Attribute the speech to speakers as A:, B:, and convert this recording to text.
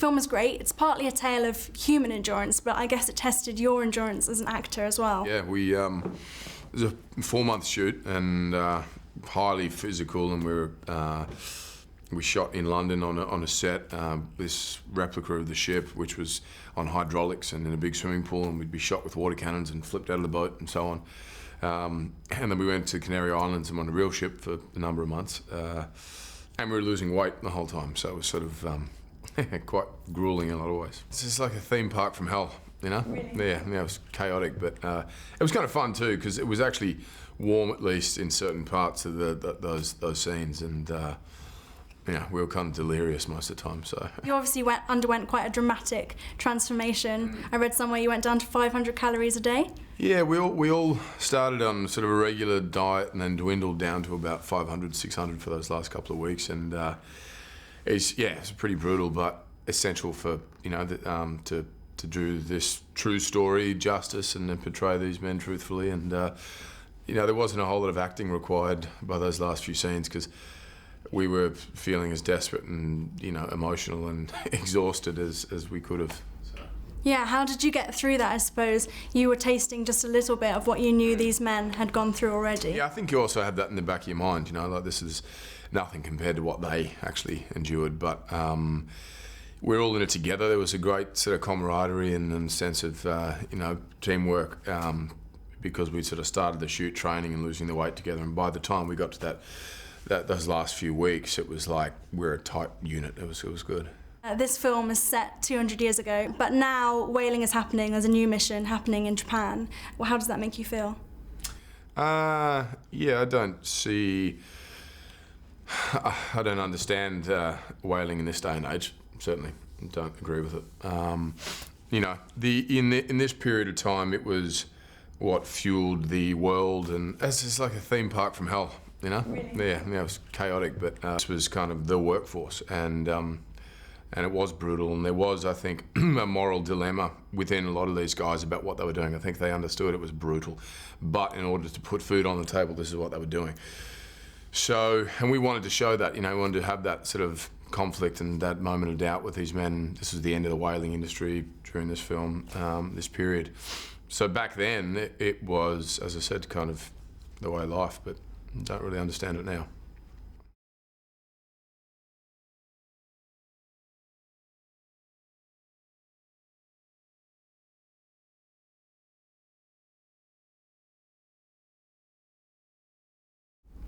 A: Film is great. It's partly a tale of human endurance, but I guess it tested your endurance as an actor as well.
B: Yeah, it was a 4-month shoot and highly physical, and we shot in London on a set, this replica of the ship, which was on hydraulics and in a big swimming pool, and we'd be shot with water cannons and flipped out of the boat and so on. And then we went to Canary Islands and on a real ship for a number of months, and we were losing weight the whole time, so it was sort of quite grueling in a lot of ways. It's just like a theme park from hell, you know?
A: Really?
B: Yeah, it was chaotic, but it was kind of fun too, because it was actually warm, at least in certain parts of those scenes, and yeah, we were kind of delirious most of the time. So
A: you obviously underwent quite a dramatic transformation. I read somewhere you went down to 500 calories a day.
B: Yeah, we all started on sort of a regular diet and then dwindled down to about 500, 600 for those last couple of weeks, and it's pretty brutal, but essential for to do this true story justice and then portray these men truthfully. And there wasn't a whole lot of acting required by those last few scenes, because we were feeling as desperate and emotional and exhausted as we could have.
A: Yeah, how did you get through that? I suppose you were tasting just a little bit of what you knew these men had gone through already.
B: Yeah, I think you also had that in the back of your mind, like this is nothing compared to what they actually endured, but we're all in it together. There was a great sort of camaraderie and sense of teamwork, because we sort of started the shoot training and losing the weight together, and by the time we got to those last few weeks, it was like we're a tight unit. It was good.
A: This film is set 200 years ago, but now whaling is happening. There's a new mission happening in Japan. Well, how does that make you feel?
B: Yeah, I don't understand whaling in this day and age. Certainly don't agree with it. In this period of time, it was what fueled the world, and it's just like a theme park from hell.
A: Really?
B: Yeah, it was chaotic, but this was kind of the workforce, and it was brutal, and there was, I think, a moral dilemma within a lot of these guys about what they were doing. I think they understood it was brutal, but in order to put food on the table, this is what they were doing. So, and we wanted to show that, we wanted to have that sort of conflict and that moment of doubt with these men. This was the end of the whaling industry during this film, this period. So back then, it was, as I said, kind of the way of life, but don't really understand it now.